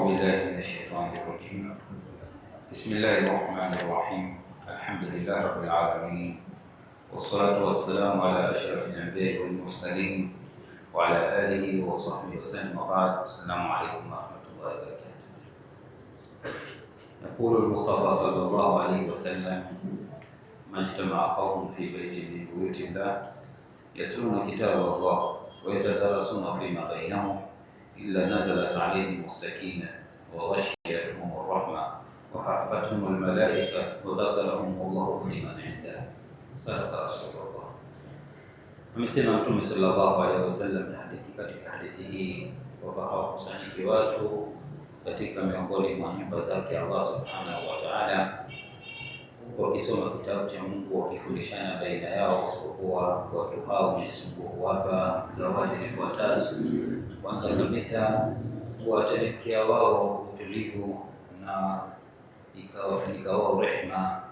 أعوذ بالله من الشيطان الرجيم. بسم الله الرحمن الرحيم. الحمد لله رب العالمين، والصلاة والسلام على أشرف الأنبياء والمرسلين وعلى آله وصحبه وسلم، وبعد. السلام عليكم ورحمة الله وبركاته. يقول المصطفى صلى الله عليه وسلم: ما اجتمع قوم في بيت من بيوت الله يتلون كتاب الله ويتدارسون فيما بينهم إلا نزلت عليهم السكينة وغشيتهم الرحمة وحفتهم الملائكة وذكرهم الله في من عنده. صدق رسول الله. Amesema Mtume sallallahu alaihi wasallam katika hadithi hii kwamba hawakusanyiki watu katika miongoni mwa nyumba zake Allah subhanahu wa ta'ala wakisoma kitabu cha Mungu wakifundishana baina yao, isipokuwa watu hao Mwenyezi Mungu huwapa zawadi zifuatazo. Kwanza kabisa huwateremkia wao utulivu na ikawafunika wao rehema,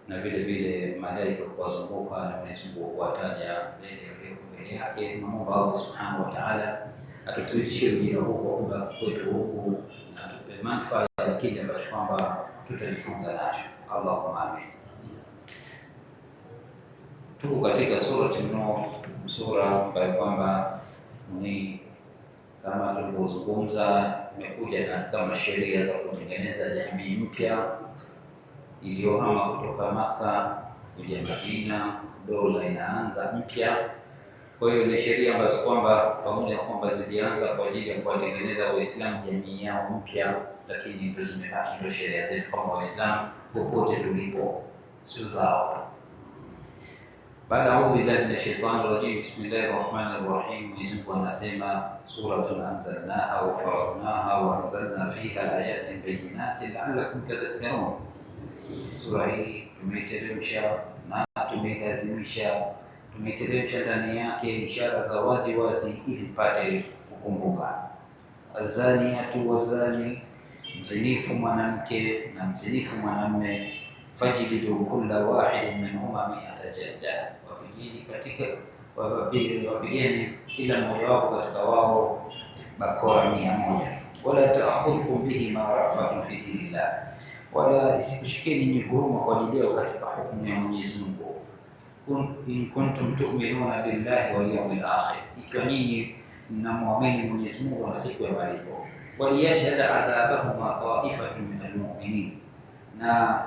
na vile vile malaika kuwazunguka na Mwenyezi Mungu kuwataja mbele yake. Tunaomba Allah subhanahu wa ta'ala atuthibitishe ujira huu kwamba kwetu huku na tupe manufaa ya kile ambacho kwamba tutajifunza nacho. Allahumma amin. Tuko katika surati Nuh, sura ambayo kwamba ni kama tulivyozungumza imekuja na kama sheria za kutengeneza jamii mpya iliyohama kutoka Maka kuja Madina, dola inaanza mpya. Kwa hiyo ni sheria ambazo kwamba pamoja na kwamba zilianza kwa ajili ya kuwatengeneza Waislamu jamii yao mpya, lakini ndio zimebaki ndio sheria zetu kama Waislamu popote tulipo, sio zao. Baada audhu billahi minash shaitani rajim, bismillahir rahmanir rahim. Mwenyezi Mungu anasema suratun anzalnaha wa faradnaha wa anzalna fiha ayatin bayyinatin la'allakum tadhakkarun. Sura hii tumeiteremsha na tumeilazimisha, tumeiteremsha ndani yake ishara za wazi wazi ili mpate kukumbuka. Azaniyatu wazani, mzinifu mwanamke na mzinifu mwanamume, fajlidu kulla wahidin minhuma mi'ata jalda, wapigeni kila mmoja wapo katika wao bakora 100. Wala ta'khudhukum bihima ra'fatun fi dinillah, wala isikushikeni ni huruma kwa ajili yao katika hukumu ya Mwenyezi Mungu. In kuntum tu'minuna billahi wal yawmil akhir, ikiwa nyinyi mnamwamini Mwenyezi Mungu na siku ya malipo. Waliyashhada adhabahuma ta'ifatun minal mu'minin, na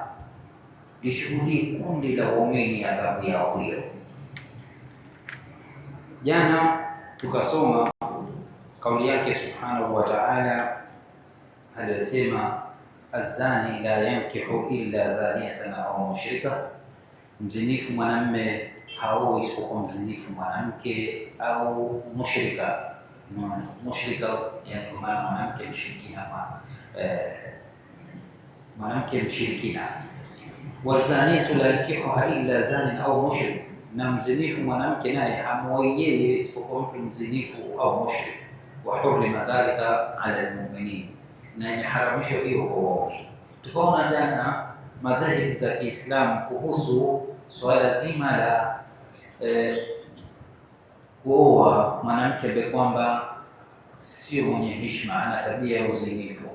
lishuhudie kundi la waumini adhabu yao hiyo. Jana tukasoma kauli yake subhanahu wa ta'ala aliyosema, azani la yankihu illa zaniyatan au mushrika, mzinifu mwanamume haoi isipokuwa mzinifu mwanamke au mushrika. Mushrika yani mwanamke mshirikina, mwanamke mshirikina. Wazaniyatu la yankihuha illa zanin au mushrik, na mzinifu mwanamke naye hamuoi yeye isipokuwa mtu mzinifu au mushrik. Wa hurrima dhalika ala almu'minin, na imeharamishwa hiyo kwa waumini. Tukaona jana madhahibu za Kiislamu kuhusu swala zima la kuoa mwanamke ambaye kwamba sio mwenye heshima, ana tabia ya uzinifu.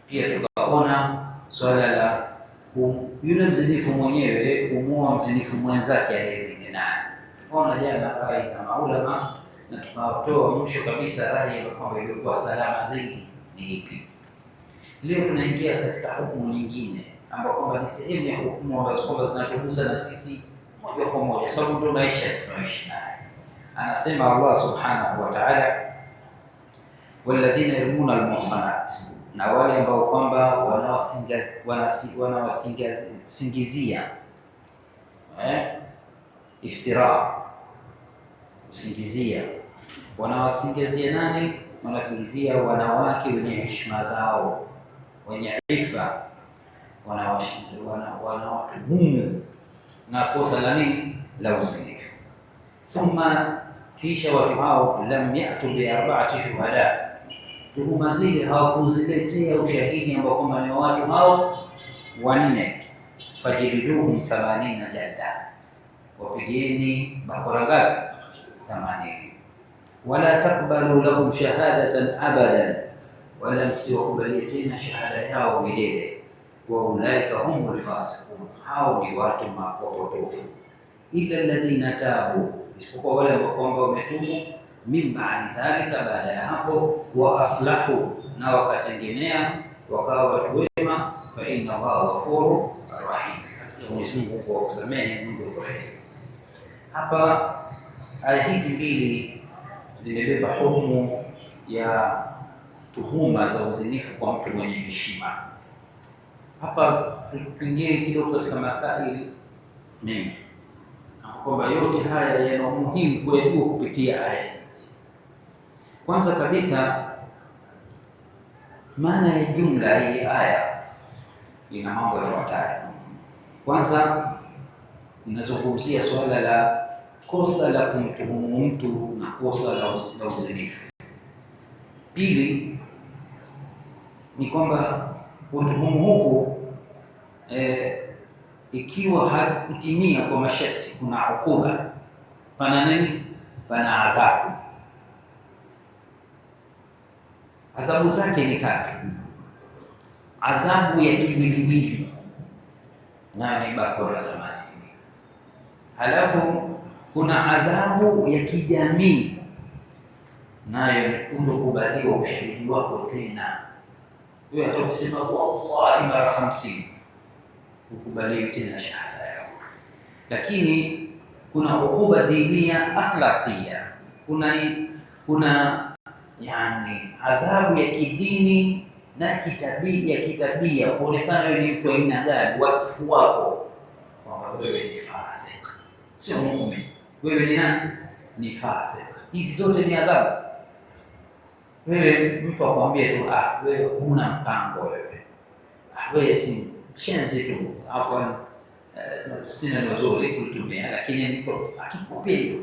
Pia tukaona swala la yule mzinifu mwenyewe kumuoa mzinifu mwenzake aliyezini naye. Tukaona jana rai za maulama na tukatoa mwisho kabisa rai kwamba ilikuwa salama zaidi ni ipi. Leo tunaingia katika hukumu nyingine ambapo kwamba ni sehemu ya hukumu ambazo kwamba zinatugusa na sisi moja kwa moja, sababu ndio maisha tunaishi nayo. Anasema Allah subhanahu wa ta'ala, walladhina yarmuna almuhsanat, na wale ambao kwamba wanawasingizia iftira, usingizia. Wanawasingizia nani? Wanasingizia wanawake wenye heshima zao, wenye ifa, wanawatuhumu na kosa la nini? La uzinifu. Thumma, kisha watu hao, lam ya'tu bi arba'ati shuhada, tuhuma zile hawakuziletea ushahidi ambao kwamba ni watu hao 4. Fajliduhum 80 jalda, wapigeni bakora ngapi? 80. Wala taqbalu lahum shahadatan abadan, wala msiwakubalie tena shahada yao milele. Wa ulaika humul fasiqun, hao ni watu wapotofu. Illa alladhina tabu, isipokuwa wale ambao kwamba wametubu, min ba'di dhalika, baada ya hapo, wa aslahu, na wakatengenea wakawa watu wema, fa inna Allaha ghafurur rahim, Mwenyezi Mungu kwa kusamehe, Mungu kwa rehema. Hapa aya hizi mbili zimebeba hukumu ya tuhuma za uzinifu kwa mtu mwenye heshima. Hapa tuingie kidogo katika masaili mengi, kwamba yote haya yana umuhimu kujua kupitia aya hizi. Kwanza kabisa, maana ya jumla hii aya ina mambo yafuatayo. Kwanza, inazungumzia swala la kosa la kumtuhumu mtu na kosa la uzinifu. Pili ni kwamba utuhumu huku ikiwa hakutimia kwa masharti, kuna ukuba, pana nini? Pana adhabu. Adhabu zake ni tatu. Adhabu ya kiwiliwili, nayo ni bakora zamani. Halafu kuna adhabu ya kijamii, nayo ni kutokubaliwa ushahidi wako tena. Wewe hata kusema wallahi mara 50 ukubaliwi tena shahada yako. Lakini kuna ukuba dinia akhlaqia, kuna yani adhabu ya kidini na kitabia, kuonekana wewe ni mtu aina gani, wasifu wako kwamba wewe ni fasik, sio muumini. Wewe ni nani? Ni fasik. Hizi zote ni adhabu. Wewe mtu akwambie tu wewe huna mpango, wewe si shenzi tu, afwan, sina nzuri kutumia, lakini niko akikwambia hiyo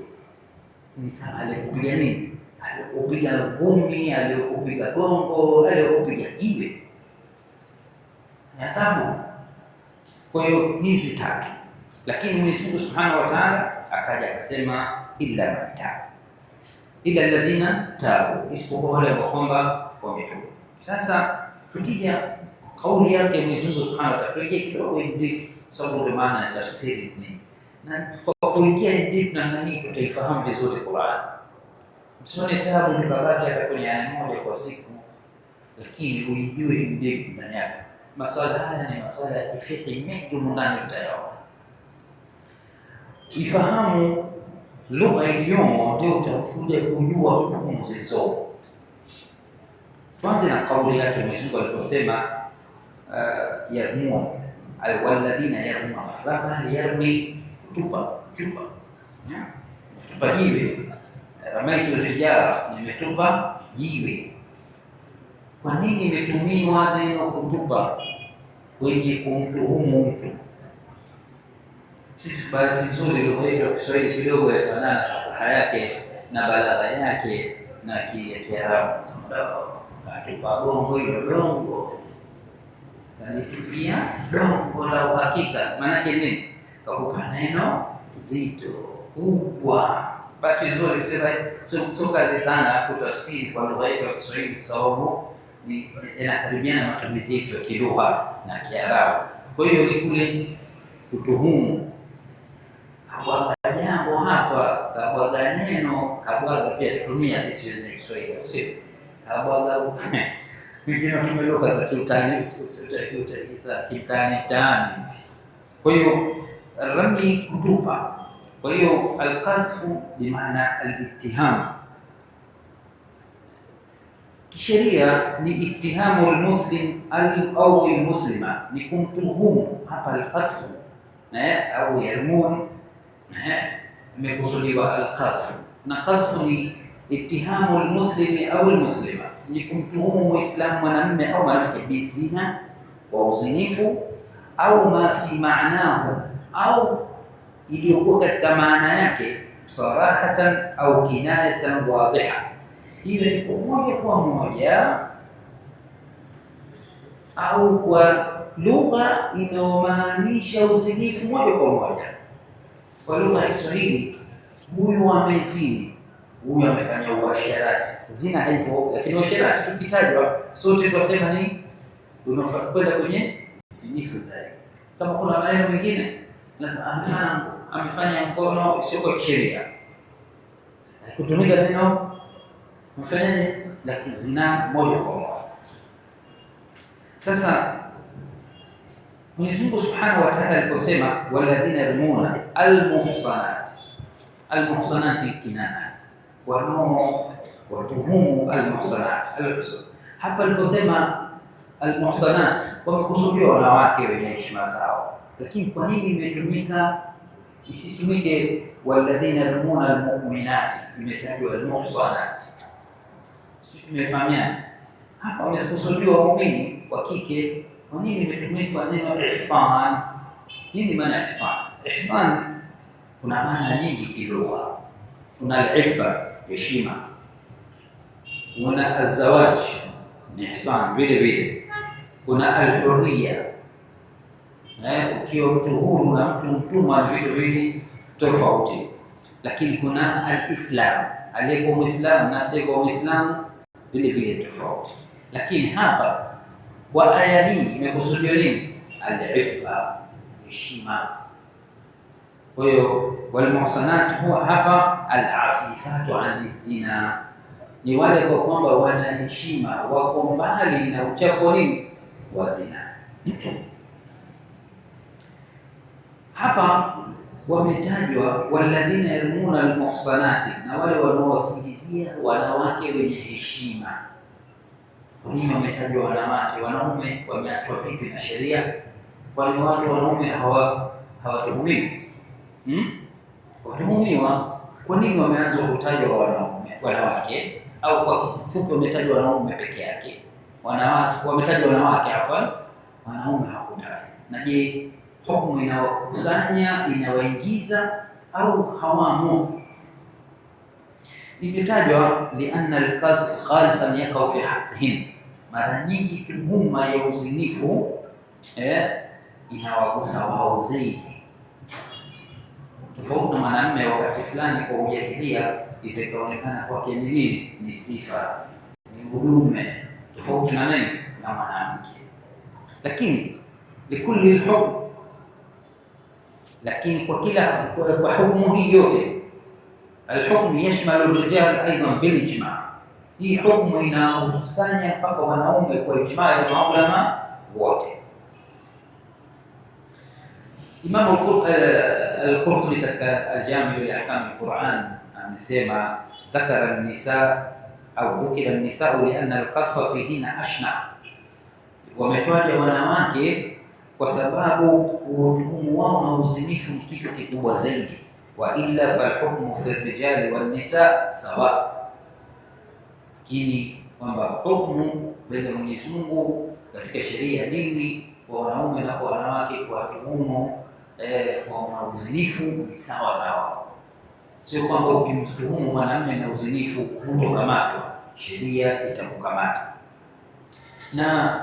ni kama alikupiga nini, alikupiga ngumi, alikupiga gongo, alikupiga jiwe, ni adhabu. Kwa hiyo hizi tatu, lakini Mwenyezi Mungu Subhanahu wa Ta'ala akaja akasema illa man taba, ila alladhina tabu, isipokuwa wale ambao kwamba wametubu. Sasa tukija kauli yake Mwenyezi Mungu Subhanahu wa Ta'ala, tuje kidogo hivi sababu maana ya tafsiri ni na kwa kuingia deep na hii tutaifahamu vizuri Qur'an. Msione tabu tukabaki hata kwenye aya moja kwa siku, lakini uijue deep ndani yake. Masuala haya ni masuala ya fiqh mengi ndani utayaona. Ifahamu lugha iliyomo ndio utakuja kujua hukumu zilizopo. Tuanze na kauli yake Mwenyezi Mungu aliposema yarmun alladhina yarmuna rama, yarmi tupa jiwe, ramaitu hijara, nimetupa jiwe. Kwa nini imetumiwa neno kutupa kwenye kumtuhumu mtu? Sisi bahati nzuri lugha yetu ya Kiswahili kidogo yafanana fasaha yake na balagha yake na Kiarabu. Atupa gongo, hilo dongo kalitupia dongo la uhakika. Maana yake nini? Kakupa neno zito kubwa. Bahati nzuri sio kazi sana kutafsiri kwa lugha yetu ya Kiswahili, kwa sababu inakaribiana na matumizi yetu ya kilugha na Kiarabu. Kwa hiyo ni kule kutuhumu, kabwaga jambo hapa, kabwaga neno, kabwaga pia tutumia sisi wenyewe Kiswahili, sio kabwaga wengine tumeloka za kiutani tani. Kwa hiyo rami, kutupa. Kwa hiyo alqadhfu bimaana alittiham, kisheria ni ittihamu almuslim au almuslima, ni kumtuhumu. Hapa alqadhfu au yarmun imekusudiwa alqadhfu, na qadhfu ni ittihamu almuslimi au almuslima, ni kumtuhumu Muislamu mwanamume au mwanamke bizina, wa uzinifu, au ma fi maanahu, au iliyokuwa katika maana yake, sarahatan au kinayatan wadhiha, iwe ni moja kwa moja au kwa lugha inayomaanisha uzinifu moja kwa moja. Kwa lugha ya Kiswahili, huyu amezini, huyu amefanya uasherati. Zina haipo, lakini uasherati tukitajwa sote tunasema ni unakwenda kwenye usinifu zaidi. Kama kuna maneno mengine amefanya mkono sio kwa sheria, kutumika neno mfanyaje, lakini zina moja kwa moja. Sasa Mwenyezi Mungu Subhanahu wa Ta'ala aliposema walladhina yarmuna almuhsanat, almuhsanati kinana, watuhumu almuhsanat. Hapa aliposema almuhsanat wamekusudiwa wanawake wenye heshima zao, lakini kwa nini imetumika isitumike walladhina yarmuna almu'minat, imetajwa almuhsanat? Sisi tumefahamiana hapa, wamekusudiwa waumini wa kike. Kwa nini imetumika neno ihsan? Nini maana ihsan? Ihsan kuna maana nyingi kilugha. Kuna al-iffa, heshima. Kuna az-zawaj, ni ihsan vile vile. Kuna al-hurriya, ukiwa mtu huru na mtu mtumwa, ni vitu viwili tofauti. Lakini kuna al-islam, aliyekuwa Muislamu na asiyekuwa Muislamu vile vile tofauti. Lakini hapa kwa aya hii imekusudiwa nini? Al-iffa, heshima. Kwa hiyo walmuhsanat huwa hapa al-afifatu an zina, ni wale kwa kwamba wana heshima, wako mbali na uchafu wa zina. Hapa wametajwa walladhina yarmuna al-muhsanati, na wale wanaosingizia wanawake wenye heshima. Kwa nini wametajwa wanawake? Wanaume wameachwa vipi na sheria? Kwani watu wanaume hawatuhumiwi? Watuhumiwa. Kwa nini wameanza kutajwa wanawake? Au kwa kifupi wametajwa wanaume peke yake? Wanawake wametajwa wanawake, wanaume hawakutajwa. Na je, hukumu inawakusanya, inawaingiza au hawamo? Imetajwa lianna al-qadhf khalifan yaqau fi haqqihim, mara nyingi tuhuma ya uzinifu inawagusa wao zaidi, tofauti na mwanamume wakati fulani kwa ujahilia isikaonekana kwake ni sifa, ni udume, tofauti na nini, na mwanamke. Lakini likulli hukm, lakini kwa hukumu hii yote الحكم يشمل الرجال ايضا بالاجماع. Hii hukumu inakusanya mpaka wanaume kwa ijmaa ya maulama wote. Imam al-Qurtubi katika al-Jami' li ahkam al-Quran amesema dhakara an-nisa au dhukira an-nisa lianna al-qadhfa fihinna ashna, wametaja wanawake kwa sababu utuhumu wao na uzinifu ni kitu kikubwa zaidi. Wa illa falhukmu fi rijali wan nisa sawa, lakini kwamba hukumu mbele ya Mwenyezi Mungu katika sheria ya dini kwa wanaume na kwa wanawake kwa tuhumu kwa uzinifu ni sawa sawa. Sio kwamba ukimtuhumu mwanamume na uzinifu hutokamatwa, sheria itakukamata. Na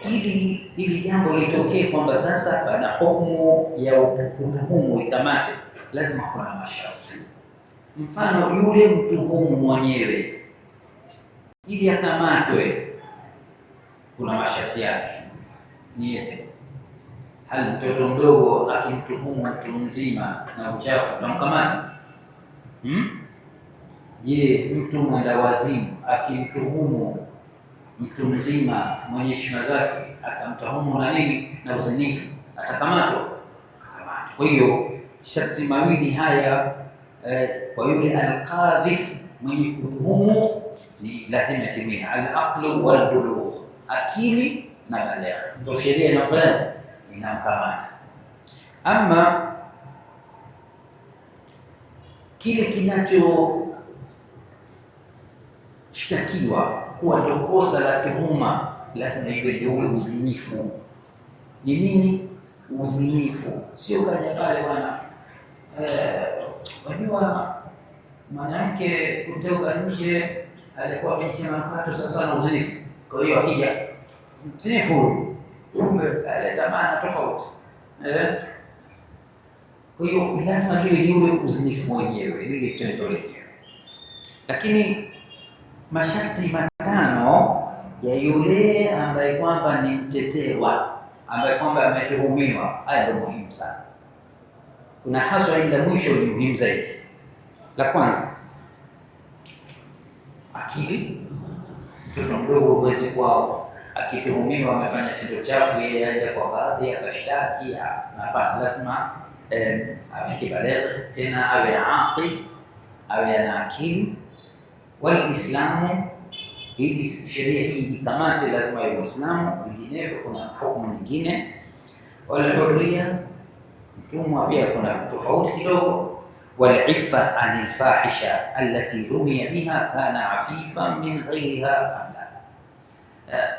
ili jambo litokee kwamba sasa pana hukumu ya utuhumu ikamate, lazima kuna masharti. Mfano, yule mtuhumu mwenyewe ili akamatwe kuna masharti yake. Niye hali mtoto mdogo akimtuhumu mtu mzima na uchafu tamkamata? Je, mtu mwenda wazimu akimtuhumu mtu mzima mwenye heshima zake akamtuhumu na nini, na uzinifu, atakamatwa? Kwa hiyo sharti mawili haya kwa yule alqadhif mwenye kutuhumu ni lazima timia al-aqlu wal-bulugh, akili na balagha, ndio sheria inafanya inamkamata. Ama kile kinachoshtakiwa kuwa ndio kosa la tuhuma lazima iwe ndio ule uzinifu. Ni nini uzinifu? Sio kaja pale bwana, wajua mwanamke kutoka nje alikuwa amejichana mkato sasa na uzinifu, kwa hiyo akija mzinifu kumbe aleta maana tofauti. Kwa hiyo lazima liwe yule uzinifu mwenyewe, lile tendo lenyewe. Lakini masharti matano ya yule ambaye kwamba ni mtetewa, ambaye kwamba ametuhumiwa, haya ndio muhimu sana. Kuna haswa ile mwisho ni muhimu zaidi. La kwanza, akili. Mtoto mdogo huwezi kwao akituhumiwa amefanya tendo chafu, yeye aende kwa kadhi akashtaki. Hapana, lazima afike baligh, tena awe aqil, awe ana akili. Walislamu, ili sheria hii ikamate, lazima awe Muislamu, vinginevyo kuna hukumu nyingine. Walhurriya, mtumwa pia kuna tofauti kidogo. Waliffa anil fahisha allati rumiya biha kana afifan min ghairiha.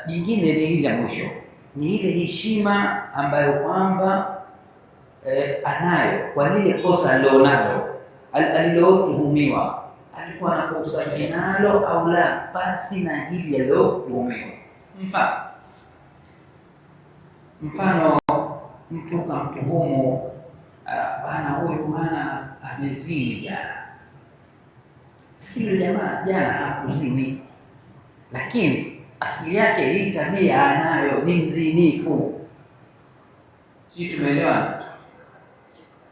Jingine ni ile mwisho, ni ile heshima ambayo kwamba anayo kwa lile kosa alilonalo, alilotuhumiwa, alikuwa anakosa nalo au la, basi na hili alilotuhumiwa. Mfano mtu kamtuhumu bana, huyu bana amezini jana, lakini jamaa jana hakuzini, lakini asili yake hii tabia anayo, ni mzinifu. Sisi tumeelewana?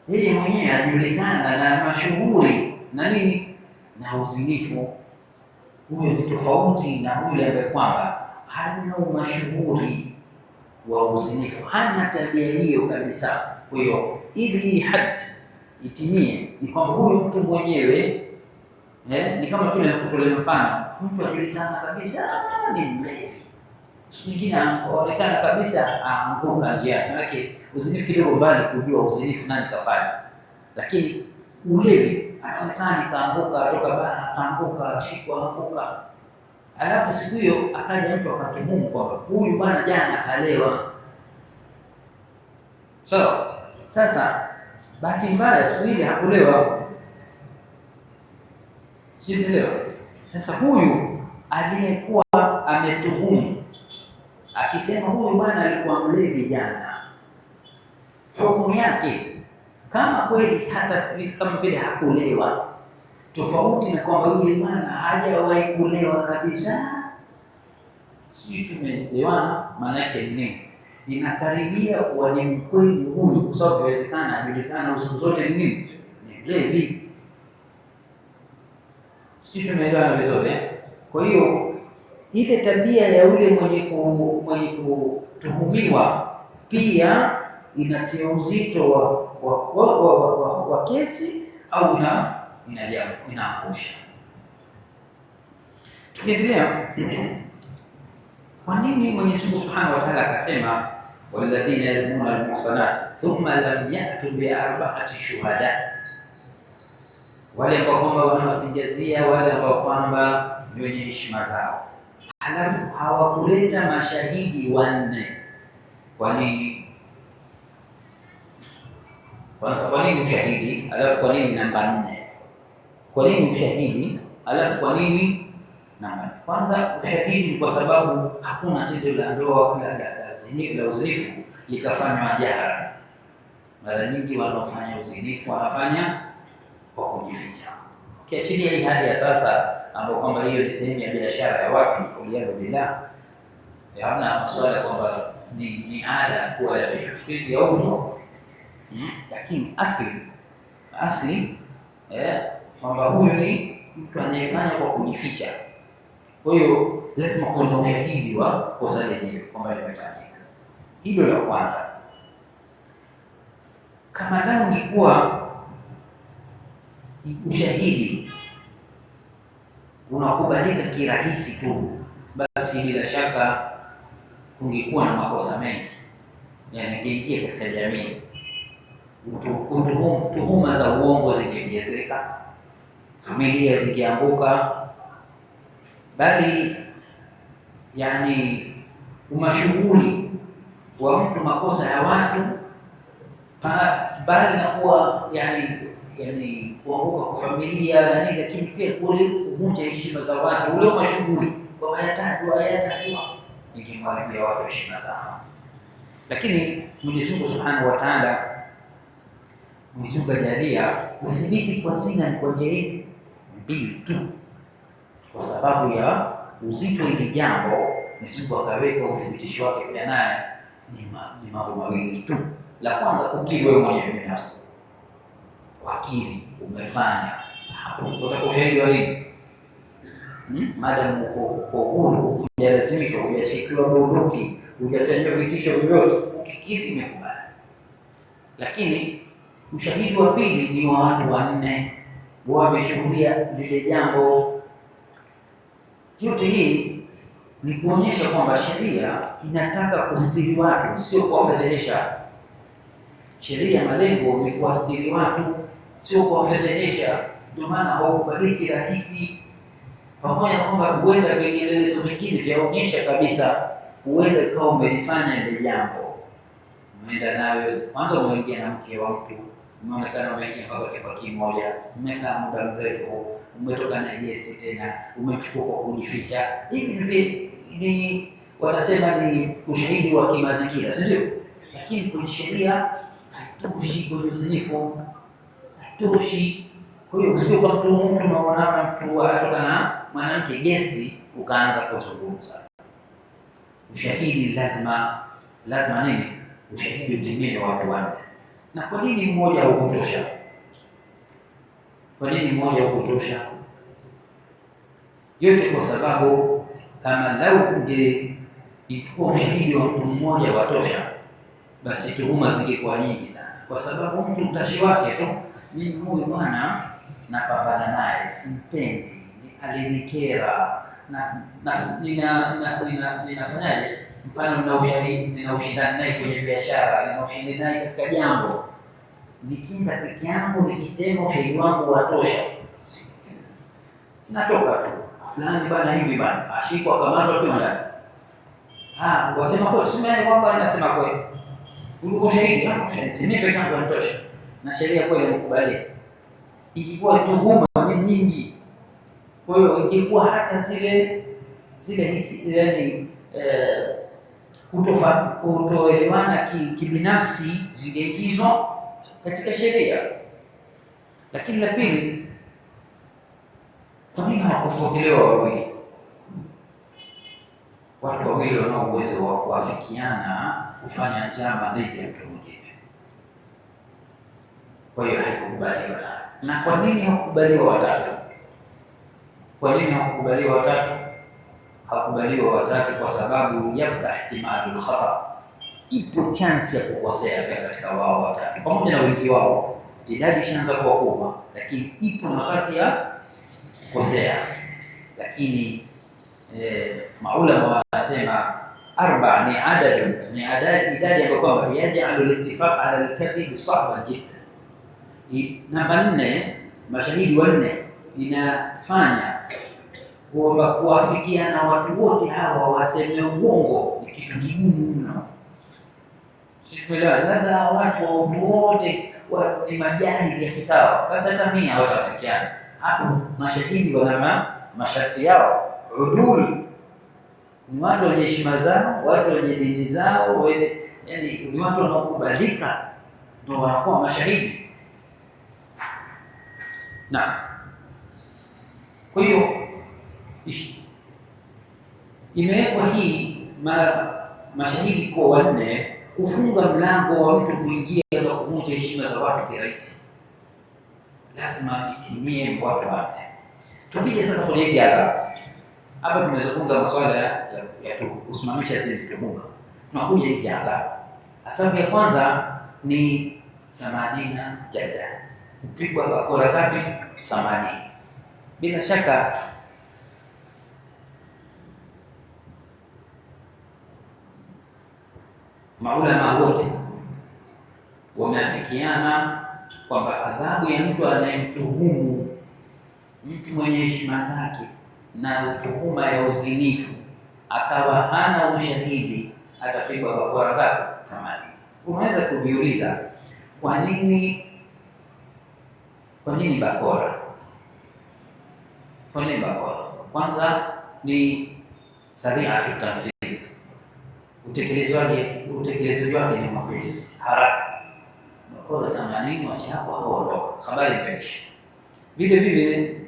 Yeye mwenyewe ajulikana na mashuhuri na nini, na uzinifu. Huyo ni tofauti na yule ambaye kwamba hana umashuhuri wa uzinifu, hana tabia hiyo kabisa. Kwa hiyo ili hii hadi itimie, ni kwamba huyo mtu mwenyewe ni kama vile kutolea mfano, mtu ajulikana kabisa ni mlevi, mwingine anaonekana kabisa aanguka njiani. Maana uzinifu kidogo mbali kujua uzinifu nani kafanya, lakini ulevi anaonekana kaanguka, toka baa kaanguka, shikwa anguka. Alafu siku hiyo akaja mtu akatuhumu kwamba huyu bwana jana kalewa. Sasa bahati mbaya siku ile hakulewa. Sielewa. Sasa huyu aliyekuwa ametuhumu akisema huyu bwana alikuwa mlevi jana, hukumu yake kama kweli hata kama vile hakulewa, tofauti na kwamba yule bwana hajawahi kulewa kabisa. Sisi tumeelewana? Maana yake ni nini? Inakaribia kuwa ni mkweli huyu, kwa sababu inawezekana ajulikana usiku zote ni nini, ni mlevi. Sisi tumeelewana vizuri. Kwa hiyo ile tabia ya yule mwenye kutuhumiwa pia inatia uzito wa kesi au inaangusha. Tukiendelea, kwa nini Mwenyezi Mungu Subhanahu wa Ta'ala akasema walladhina yarmuna al-muhsanati thumma lam ya'tu bi arba'ati shuhada, wale ambao kwamba wanawasingizia wale ambao kwamba ni wenye heshima zao, halafu hawakuleta mashahidi wanne. Kwa nini? Kwanza, kwa nini ushahidi? Alafu kwa nini namba 4? Kwa nini ushahidi? Alafu kwa nini namba 4? Kwanza ushahidi kwa sababu hakuna tendo la ndoa la uzinifu likafanywa jahara. Mara nyingi wanaofanya uzinifu wanafanya kwa kujificha. Ukiachilia hii hali ya sasa ambapo kwamba hiyo ni sehemu ya biashara ya watu, ulianza bila hamna masuala kwamba ni ada kuwa ya fikri ya uzo. Lakini asli kwamba huyu ni mtu anayefanya kwa kujificha. Kwa hiyo lazima kuwe na ushahidi wa kosa lenyewe kwamba limefanyika. Hilo la kwanza. Kama lao ungekuwa ushahidi unakubalika kirahisi tu, basi bila shaka kungekuwa na makosa mengi yangeingia katika jamii. Tuhuma za uongo zingeongezeka, familia zingeanguka, bali umashuhuri wa mtu, makosa ya watu, bali na kuwa kuanguka kwa familia na nini, lakini pia kule kuvunja heshima za watu, ule mashuhuri kwa hayatajwa ingemharibia watu heshima zao. Lakini Mwenyezi Mungu Subhanahu wa Ta'ala, Mwenyezi Mungu ajalia udhibiti kwa zina ni kwa njia hizi mbili tu. kwa sababu ya uzito hili jambo, Mwenyezi Mungu akaweka uthibitisho wake pia naye ni mambo mawili tu. La kwanza, kukiri wewe mwenyewe binafsi, wakili umefanya hapo, utapata ushahidi wa nini? Maadamu uko huru, hujalazimishwa, hujashikiwa bunduki, hujafanywa vitisho vyovyote, ukikiri imekubali. Lakini ushahidi wa pili ni wa watu wanne wameshuhudia lile jambo. Yote hii ni kuonyesha kwamba sheria inataka kustiri watu, sio kuwafedhehesha. Sheria malengo ni kuwastiri watu, sio kuwafedhehesha. Ndio maana haukubaliki rahisi, pamoja na kwamba huenda vielelezo vingine vyaonyesha kabisa huenda ikawa umelifanya ile jambo. Umeenda nayo kwanza, umeingia na mke wa mtu, umeonekana umeingia mpaka chumba kimoja, umekaa muda mrefu, umetoka na gesti tena, umechukua kwa kujificha. Hivi ni wanasema ni ushahidi wa kimazingira, si ndio? Lakini kwenye sheria haitoshi, kwenye uzinifu haitoshi. Kwa hiyo usije kwa mtu unaona mtu atoka na mwanamke gesti ukaanza kuzungumza. Ushahidi lazima nini? Ushahidi utimie watu wanne. Na kwa nini mmoja hukutosha? Kwa nini mmoja hukutosha? Yote kwa sababu kama lau ingekuwa ushahidi wa mtu mmoja watosha, basi tuhuma zingekuwa nyingi sana, kwa sababu mtu utashi wake tu, mimi huyu bwana napambana naye, simpendi, alinikera na ninafanyaje? Mfano, nina ushindani naye kwenye biashara, nina ushindani naye katika jambo, nikinda peke yangu nikisema ushahidi wangu watosha, sinatoka tu fulani bana hivi bana ashikwa kamatwa tu ndani. Wasema kwa sema kwamba anasema kweli, uliko ushahidi si peke yangu watosha, na sheria kweli inakubali. Ikikuwa tuhuma ni nyingi, kwa hiyo ingekuwa hata zile hisi, yani kutoelewana kibinafsi zingeingizwa katika sheria. Lakini la pili, kwa nini hawakupokelewa wawili? Watu wawili wanao uwezo wa kuafikiana kufanya njama dhidi ya mtu mwingine. Kwa hiyo haikubaliwa. Na kwa nini hawakubaliwa watatu? Kwa nini hawakubaliwa watatu? Hawakubaliwa watatu kwa sababu yabqa ihtimalul khata, ipo chance ya kukosea katika wao watatu, pamoja na wingi wao, idadi ishaanza kuwa kubwa, lakini ipo nafasi ya kukosea. Lakini maulama wanasema arba ni idadi ambayo kwamba yajalu al-ittifaq ala al-kadhib sahban jiddan. Namba 4, mashahidi wanne, inafanya kwamba kuwafikiana watu wote hawa waseme uongo ni kitu kigumu mno. Sikuelewa, labda watu wote ni majahili ya kisawa, basi hata 100 hawatafikiana. Hapo mashahidi wana masharti yao. Udul ni watu wenye heshima zao, watu wenye dini zao, yani ni watu wanaokubalika, ndio wanakuwa mashahidi. Na kwa hiyo imewekwa hii mashahidi kwa wanne, kufunga mlango wa mtu kuingia na kuvunja heshima za watu kirahisi. Lazima itimie watu wanne. Tukija sasa kwenye hizi adhabu, hapa tumezungumza masuala ya kusimamisha zile tuhuma. Tunakuja hizi adhabu. Adhabu ya kwanza ni 80 jalda, kupigwa bakora ngapi? 80. Bila shaka maulama wote wameafikiana kwamba adhabu ya mtu anayemtuhumu mtu mwenye heshima zake na tuhuma ya uzinifu akawa hana ushahidi, atapigwa bakora ngapi? 80. Unaweza kujiuliza kwa nini bakora? Kwa nini bakora? Kwanza ni sariatu tanfidh, utekelezaji wake ni mwepesi, haraka. Bakora 80 wachapa haondoka, habari imeisha. Vile vile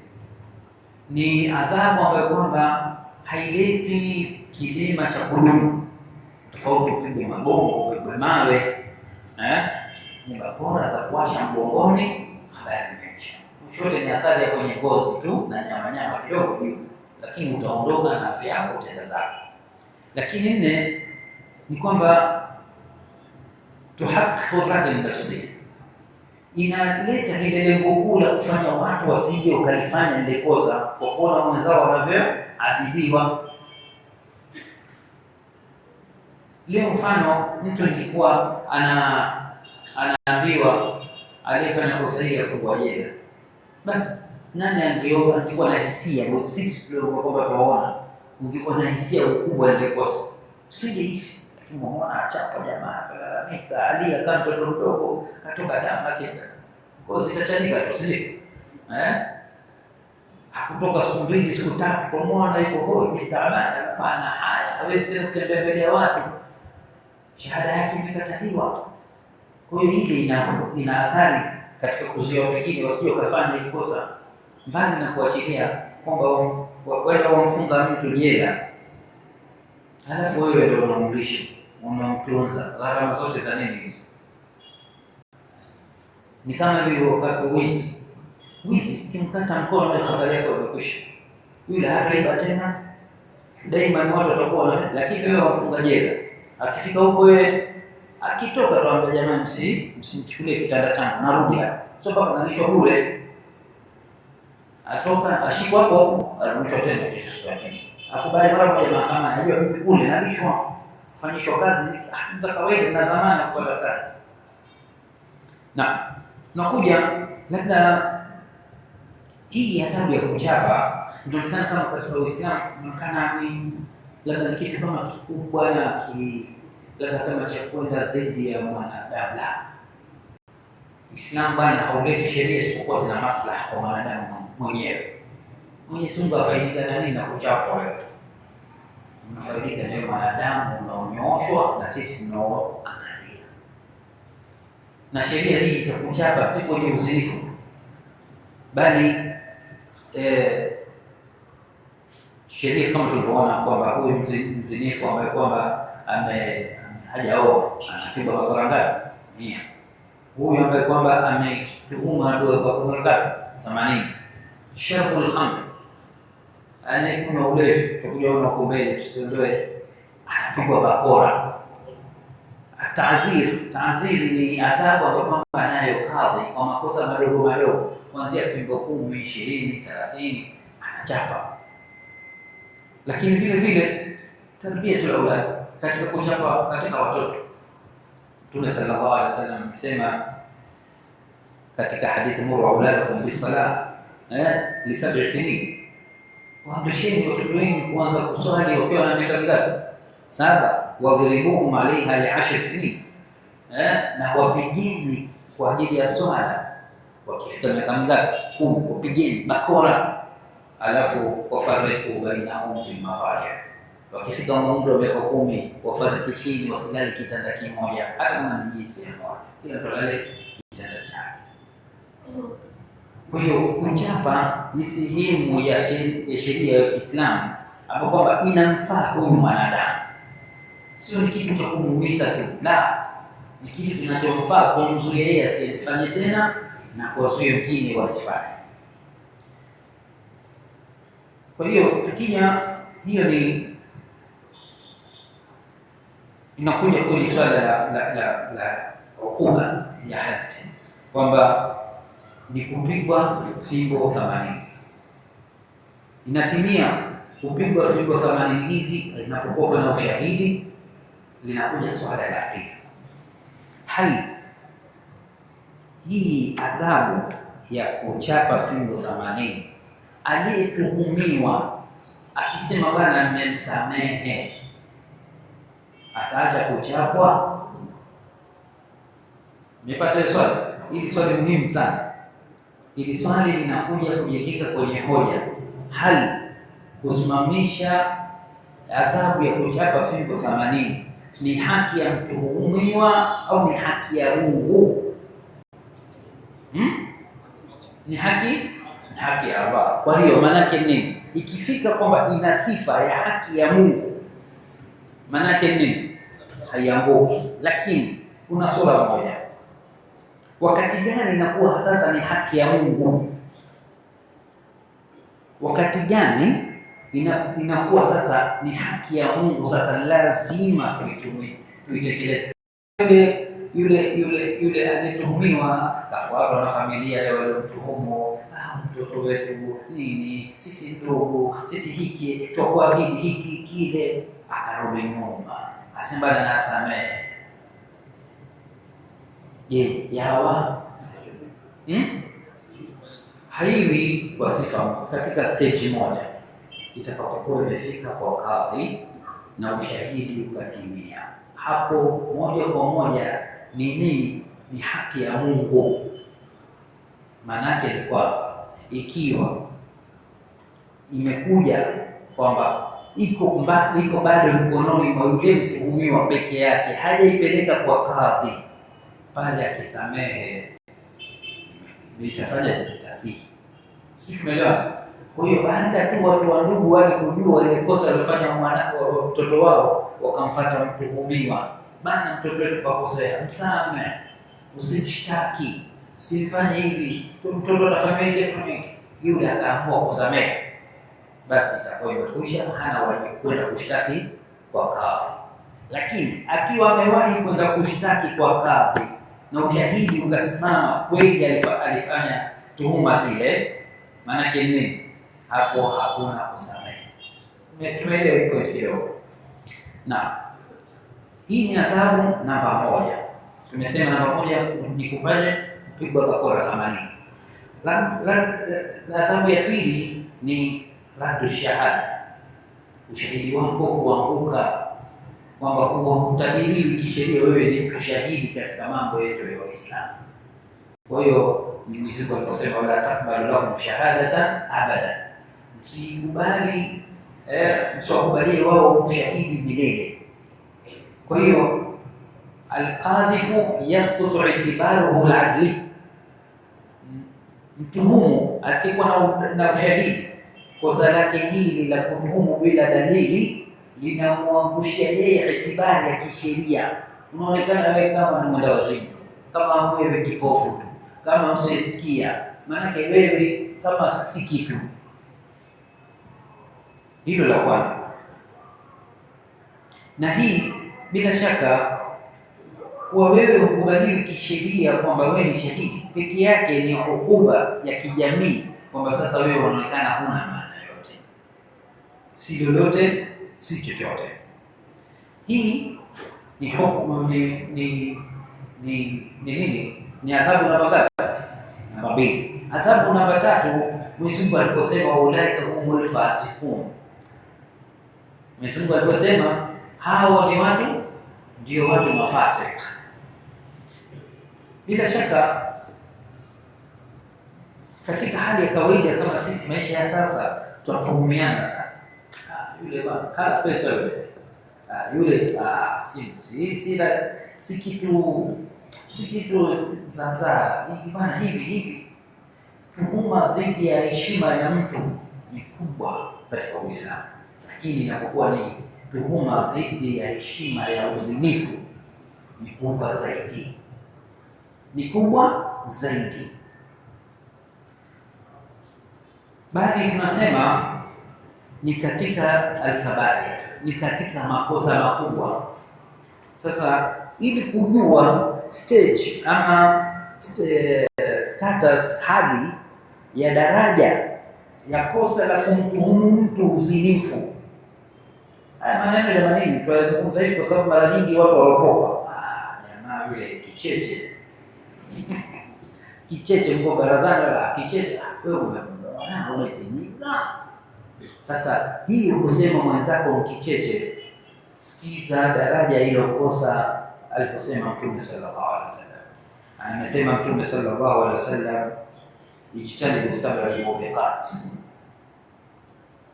ni adhabu ambayo kwamba haileti kilima cha kudumu, tofauti upigwe mabomu, upigwe mawe, ni bakora za kuwasha mgongoni, habari imeisha. Chote ni athari ya kwenye ngozi tu na nyama kidogo juu, lakini utaondoka na afya yako, utaenda zako. Lakini nne ni kwamba tuhakku radhi nafsi, inaleta lile lengo kuu la kufanya watu wasije ukalifanya ile kosa kwa kuona mwenzao wanavyoadhibiwa. Leo mfano, mtu ikikuwa anaambiwa aliyefanya kosa hili afungwa jela, basi nani angekuwa na hisia? Sisi tulio kwamba tunaona, ungekuwa na hisia ukubwa ile kosa usingeishi. Lakini muona achapa jamaa akalalamika, alia kama mtoto mdogo, katoka damu yake, ngozi itachanika tu, si hakutoka siku mbili siku tatu, kwa muona yuko hoi mitaani anafanya haya, hawezi tena kutembelea watu, shahada yake imekataliwa. Kwa hiyo hili ina athari katika kuzuia wengine wasio kafanya hili kosa, mbali na kuachilia kwamba wenda wamfunga mtu jela, halafu wewe ndio unamlisha, unamtunza, gharama zote za nini hizo? Ni kama vile wakati wizi, ukimkata mkono na habari yako imekwisha, yule hataiba tena, daima watu watakuwa, lakini wewe wamfunga jela, akifika huko wewe akitoka tuambia jamani, msimchukulie kitanda changu, narudi hapa. Sio mpaka nalishwa bure. Atoka ashikwa hapo, arudishwa tena kesho siku yake. Akubali mara moja mahakamani, ajua vipi kule nalishwa, fanyishwa kazi za kawaida na dhamana kupata kazi. Na nakuja labda hii adhabu ya kuchapa inaonekana kama katika Uislamu inaonekana ni labda ni kitu kama kikubwa na labda kama cha kwenda dhidi ya mwanadamu. Uislamu bwana hauleti sheria isipokuwa zina maslaha kwa mwanadamu mwenyewe. Mwenyezi Mungu afaidika na nini na kuchapwa wewe? Unafaidika na mwanadamu unaonyooshwa na sisi tunaoangalia. Na sheria hii za kuchapa si kwenye uzinifu, bali sheria kama tulivyoona kwamba huyu mzinifu ambaye kwamba hajaoa anapigwa bakora ngapi? 100. Huyu ambaye kwamba ametuhuma ndio bakora ngapi? 80. Sharqul khamr, anayekunywa ulevi, tukujaona huko mbele tusiondoe, anapigwa bakora. Taaziri ni adhabu ambayo kwamba anayo kadhi kwa makosa madogo kuanzia fimbo 10, 20, 30 anachapa. Lakini vile vile tarbiyatul aulad, katika kuchapa katika watoto, Mtume sallallahu alaihi wasallam amesema katika hadithi, muru auladakum bis-salah li 7 sinin, waamrisheni watoto wenu kuanza kuswali wakiwa na miaka mingapi? 7. Wadhribuhum alaiha li 10 sinin, na wapigeni kwa ajili ya swala wakifika miaka mingapi? 10, wapigeni bakora. Alafu wafariqu bainahum fi mafaji, wakifika umri wa miaka 10 wafarikisheni, wasilale kitanda kimoja, hata kama ni jinsi moja, kila mtu alale kitanda chake. Kwa hiyo kuchapa ni sehemu ya sheria ya Kiislamu ambapo kwamba inamfaa huyu mwanadamu, sio ni kitu cha kumuumiza tu, la, ni kitu kinachomfaa kumzuia yeye asifanye tena na kuwazuia wengine wasifanye. Kwa hiyo tukija, hiyo ni inakuja kwenye swala la hukumu ya hadi, kwamba ni kupigwa fimbo 80. Inatimia kupigwa fimbo 80 hizi inapokuwa na ushahidi. Linakuja swala la pili, hali hii adhabu ya kuchapa fimbo 80, aliyetuhumiwa akisema bwana mmemsamehe, ataacha kuchapwa? Nimepata swali hili, swali muhimu sana. Hili swali linakuja kujengeka kwenye hoja, hali kusimamisha adhabu ya kuchapa fimbo 80 ni haki ya mtuhumiwa au ni haki ya Mungu? Ni haki ni haki ya Allah. Kwa hiyo maana yake nini? Ikifika kwamba ina sifa ya haki ya Mungu, maana yake nini? Haianguki. Lakini kuna sura moja, wakati gani inakuwa sasa ni haki ya Mungu? Wakati gani inakuwa sasa ni haki ya Mungu? Sasa lazima tuitumie, tuitekeleze. Yule alituhumiwa kafuatwa na familia ya wale mtuhumu, mtoto wetu nini, sisi ndugu, sisi hiki tutakuwa hiki kile, akarudi nyuma, asema na asamehe. Je, yawa haiwi kwa sifa katika stage moja, itakapokuwa imefika kwa kadhi na ushahidi ukatimia, hapo moja kwa moja ni haki ya Mungu. Maanake ni kwamba ikiwa imekuja kwamba iko bado mkononi mwa yule mtuhumiwa peke yake, hajaipeleka kwa kadhi, pale akisamehe vitafanya vitasihi. Tumeelewa? Kwa hiyo baada tu watu wa ndugu wale kujua ile kosa alifanya mtoto wao, wakamfuata mtuhumiwa, bana, mtoto wetu kakosea, msamehe, usimshtaki, usifanye hivi, mtoto atafanya hivi. Yule akaamua kusamehe, basi itakuwa imekwisha, hana wajibu kwenda kushtaki kwa kadhi. Lakini akiwa amewahi kwenda kushtaki kwa kadhi na ushahidi ukasimama kweli alifanya tuhuma zile, maana yake nini? Hapo hakuna kusamehe. Tumeelewa hiyo kidogo. Na hii ni adhabu namba moja. Tumesema namba moja ni kupigwa bakora 80. Adhabu ya pili ni raddu shahada, ushahidi wako kuanguka, kwamba hutabiriwi kisheria wewe ni mtu shahidi katika mambo yetu ya Uislamu. Kwa hiyo ni Mwenyezi Mungu aliposema wala takbalu lahum shahadatan abada, msiwakubalie wao ushahidi milele. Kwa hiyo alqadhifu yasqutu itibaruhu aladli, mtuhumu asikuwa na ushahidi, kosa lake hili la kutuhumu bila dalili linamwangushia yeye itibari ya kisheria. Unaonekana wewe kama ni mwenda wazimu, kama wewe kipofu, kama msisikia, maanake wewe kama si kitu. Hilo la kwanza. Na hii bila shaka kuwa wewe hukubaliwi kisheria kwamba wewe ni shahidi peke yake ni hukuba ya kijamii, kwamba sasa wewe unaonekana huna maana yote, si lolote, si chochote. Hii ni hukumu, ni nini? Ni adhabu namba mbili. Adhabu namba tatu, Mwenyezi Mungu aliposema ulaika humul fasiqun, Mwenyezi Mungu aliposema hao ni watu, ndio watu mafasik. Bila shaka katika hali ya kawaida kama sisi, maisha ya sasa, tunatuhumiana sana. Yule bwana kala pesa, yule si kitu zamzaa bwana, hivi. Tuhuma dhidi ya heshima ya mtu ni kubwa katika Uislamu, lakini inapokuwa ni tuhuma dhidi ya heshima ya uzinifu ni kubwa zaidi. Bali tunasema ni katika al-kabair, ni katika makosa makubwa. Sasa ili kujua stage ama status, hadi ya daraja ya kosa la kumtuhumu mtu uzinifu, haya maneno ya manini tunazungumza hivi kwa sababu mara nyingi watu waropoka, jamaa yule kicheche mko barazani, kicheche wewe umetimiza. Sasa hii kusema mwenzako mkicheche, sikiza daraja hilo kosa aliposema Mtume sallallahu alaihi wasallam. Amesema Mtume sallallahu alaihi wasallam, ijtanibu sab'a mubiqat,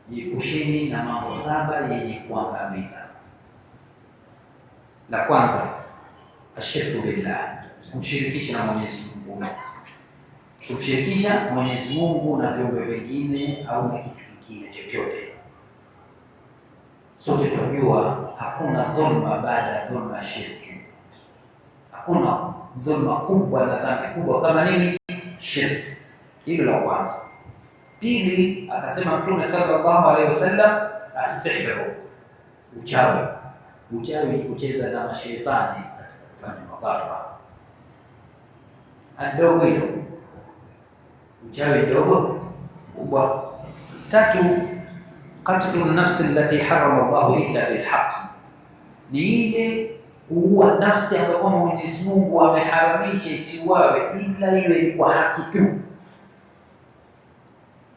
jiepusheni na mambo saba yenye kuangamiza. La kwanza, ashirku billah, kumshirikisha na Mwenyezi Mungu. kumshirikisha Mwenyezi Mungu na viumbe vingine au na kitu kingine chochote. Sote tunajua hakuna dhulma baada ya dhulma ya shirki. Hakuna dhulma kubwa na dhambi kubwa kama nini? Shirki. Hilo la kwanza. Pili, akasema Mtume sallallahu alaihi wasallam, as-sihru, uchawi. Uchawi ni kucheza na mashaitani katika kufanya madhara. Adogo hilo. Uchawi dogo, kubwa. Tatu, qatlu nafsi allati harrama Allahu illa bilhaq, ni ile kuua nafsi ambayo Mwenyezi Mungu ameharamisha isiuawe ila iwe kwa haki tu.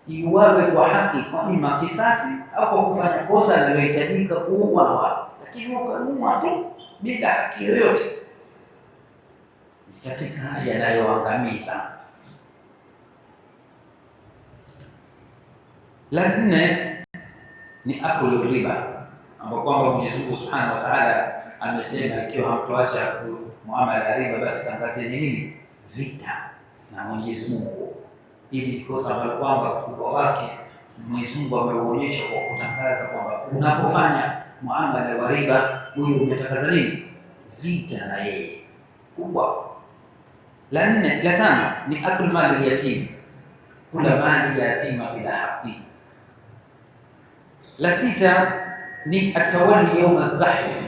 Iuawe kwa haki, kwa ima kisasi au kwa kufanya kosa linalohitajika kuuawa, lakini ukaua tu bila haki yoyote katika yanayoangamiza. La nne ni akulu riba, ambapo kwamba Mwenyezi Mungu Subhanahu wa Ta'ala amesema ikiwa hamtoacha muamala ya riba, basi tangazeni nini? Vita na Mwenyezi Mungu. Hili ni kosa ambalo kwamba ukubwa wake Mwenyezi Mungu ameuonyesha kwa kutangaza kwamba unapofanya muamala wa riba, huyo umetangaza nini? Vita na yeye, kubwa. La tano ni akul mali yatim, kula mali ya yatima bila haki. La sita ni atawali yawma zahf.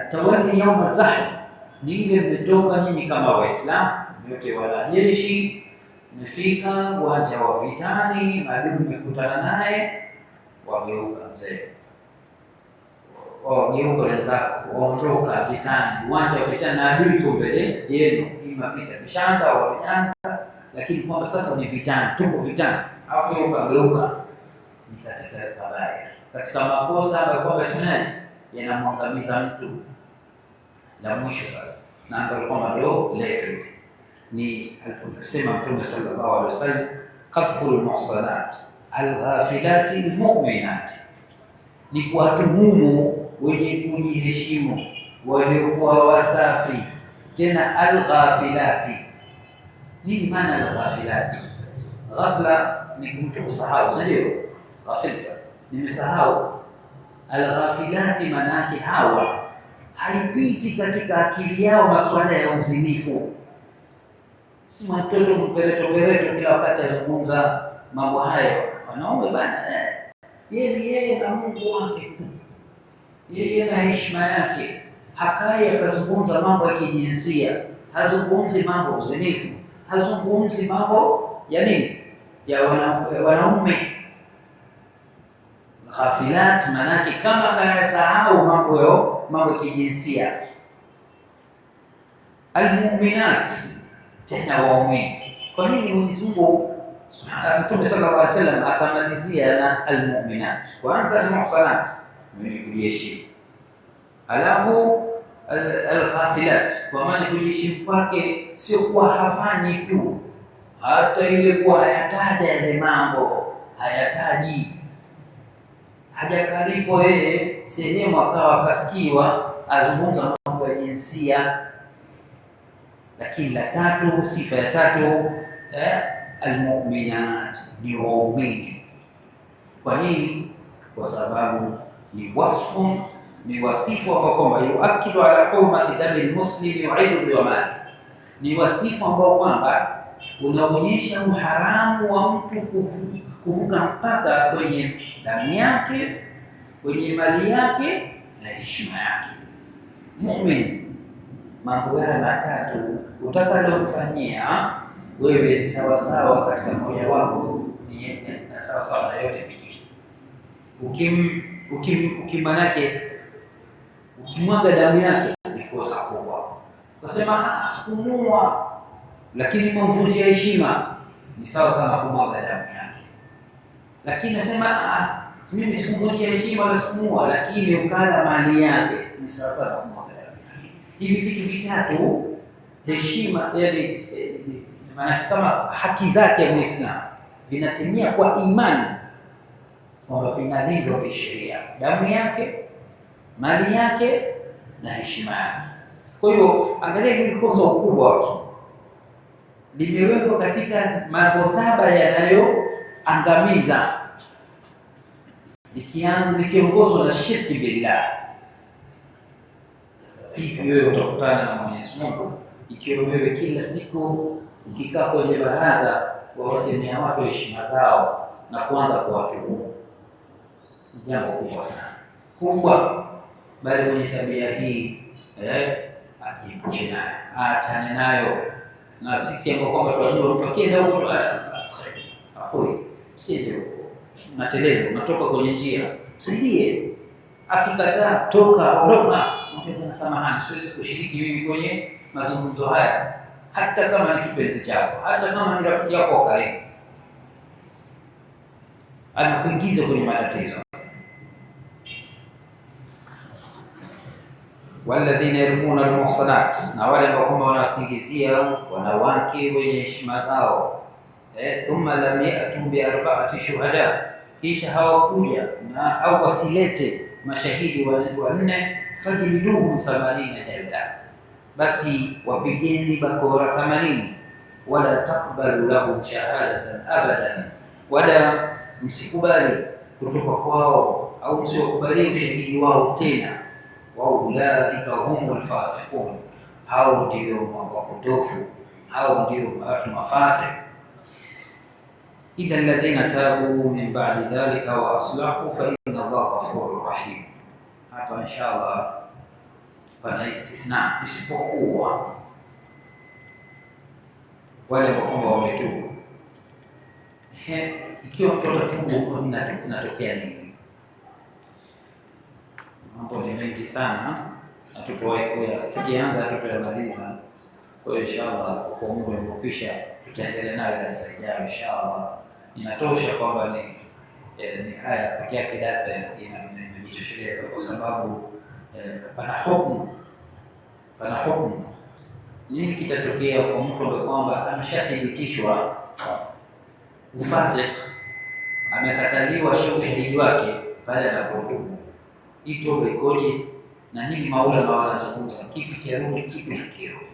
Atawali yawma zahf ni ile mmetoka nyinyi kama Waislamu wote wanajeshi, mmefika uwanja wa vitani, maadui mmekutana naye, wageuka mzee, wageuka wenzako, waondoka vitani, uwanja wa vitani na adui tu mbele yenu. Ima vita vishaanza au vianza, lakini kwamba sasa ni vitani, tuko vitani, afu ukageuka, ni katika kabaya, katika makosa ambayo kwamba tunaye yanamwangamiza mtu. La mwisho sasa, na ambayo kwamba ndio letu ni aliposema Mtume sallallahu alaihi wasallam, qaful muhsanat alghafilati almu'minat, ni kuwatuhumu wenye kujiheshimu waliokuwa wasafi, tena alghafilati. Nini maana alghafilati? Ghafla ni mtu kusahau, sio? Ghafilta, nimesahau. Alghafilati maana yake hawa haipiti katika akili yao masuala ya uzinifu. Si mtoto mpereto kila wakati azungumza mambo hayo. Wanaume bana, yeye na Mungu wake tu, yeye na heshima yake, hakai akazungumza mambo ya kijinsia, hazungumzi mambo ya uzinifu, hazungumzi mambo ya nini, ya wanaume. Ghafilat manake kama kayasahau mambo ya kijinsia. Almu'minat, tena waumini. Kwa nini Mwenyezi Mungu Mtume sallallahu alaihi wasallam akamalizia na almu'minat? Kwanza almuhsanat, mwenye kujiheshimu, alafu alghafilat, kwa maana kujiheshimu kwake sio kuwa hafanyi tu, hata ile kuwa hayataja yale mambo, hayataji, hajakalipo yeye sehemu akawa akasikiwa azungumza mambo ya jinsia. Lakini la tatu, sifa ya tatu, almu'minat, ni waumini. Kwa nini? Kwa sababu ni wasfun, ni wasifu ambao kwamba yuakidu ala hurmati dami lmuslimi wa irdhi wa mali, ni wasifu ambao kwamba unaonyesha uharamu wa mtu kuvuka mpaka kwenye damu yake, kwenye mali yake na heshima yake. Mu'min, mambo haya matatu utakalofanyia wewe ni sawasawa katika moyo wako, ni sawasawa na yote mengine. Manake ukimwaga damu yake ni kosa kubwa. Ukasema sikumua, lakini umemvunjia heshima, ni sawa sana kumwaga damu yake. Lakini nasema mimi sikumvunjia heshima wala sikumua, lakini ukala mali yake, ni sawa sana kumwaga damu yake. Hivi vitu vitatu, heshima, yani maana kama haki zake ya Muislamu vinatimia kwa imani kwamba vinalindwa kisheria, damu yake, mali yake na heshima yake. Kwa hiyo angalia ni kosa ukubwa wake. limewekwa katika mambo 7 yanayoangamiza, likiongozwa na shirki billah. Sasa vipi wewe utakutana na Mwenyezi Mungu ikiwa wewe kila siku ukikaa kwenye baraza wawasemea watu heshima zao na kuanza kuwatuhumu? Jambo kubwa sana, kubwa. Bali mwenye tabia hii ajiepushe nayo, aachane nayo. Na sisi ambao kwamba tunajua mtu akienda huko afui, sivyo, unateleza, unatoka kwenye njia, msaidie. Akikataa toka, ondoka, mwambie samahani, siwezi kushiriki mimi kwenye mazungumzo haya, hata kama ni kipenzi chako, hata kama ni rafiki yako wa karibu, anakuingiza kwenye matatizo. Walladhina yarmuna almuhsanat, na wale ambao kwamba wanawasingizia wanawake wenye heshima zao, thumma lam yatu bi 4 shuhada, kisha hawakuja na au wasilete mashahidi wanne, fajliduhum 80 jalda, basi wapigeni bakora 80, wala taqbalu lahum shahadatan abadan, wala msikubali kutoka kwao au msikubali ushahidi wao tena. Waulaika humul fasiqun, hao ndio wapotofu, hao ndio watu mafasik. Idha alladhina tabu min ba'di dhalika wa aslahu fa inna Allaha ghafurur rahim. Hapa inshallah pana istithna, isipokuwa wale ambao wametubu. Ikiwa mtu atatubu, inatokea nini? Mambo ni mengi sana, tukianza tutamaliza. Kwa hiyo inshallah, kwa Mungu umekwisha, tutaendelea nayo darasa ijayo inshallah. Inatosha kwamba ni haya pekee yake darasa inajitosheleza, kwa sababu pana hukumu. Nini kitatokea kwa mtu ambaye kwamba ameshathibitishwa ufasik, amekataliwa ushahidi wake pale anapotubu? Ito ikoje na nini maulama wanazungumza, kipi kirudi, kipi hakirudi?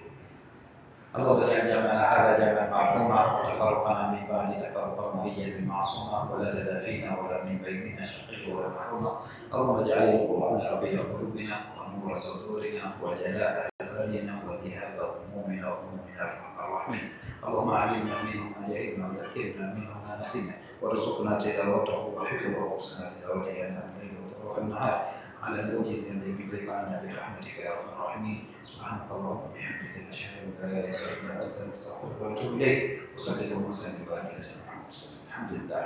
Allah jalla hadha jalla ma'luma wa tafarraqana min ba'di tafarruqan mu'ayyan ma'suma wa la tadafina wa la min baynina shaqiyya wa mahrum. Allahumma ij'al al-Qur'ana rabi'a qulubina wa nura sudurina wa jala'a ahzanina wa dhihaba humumina wa humumina ar-rahmin. Allahumma 'allimna minhu ma jahilna wa dhakkirna minhu ma nasina warzuqna tilawatahu wa hifdhahu wa husna tilawatihi al-layli wa an-nahar على الوجه الذي يرضيك عنا برحمتك يا ارحم الراحمين. سبحانك اللهم وبحمدك نشهد ان لا اله الا انت نستغفرك ونتوب اليك. وصلى اللهم وسلم وبارك على سيدنا محمد. الحمد لله.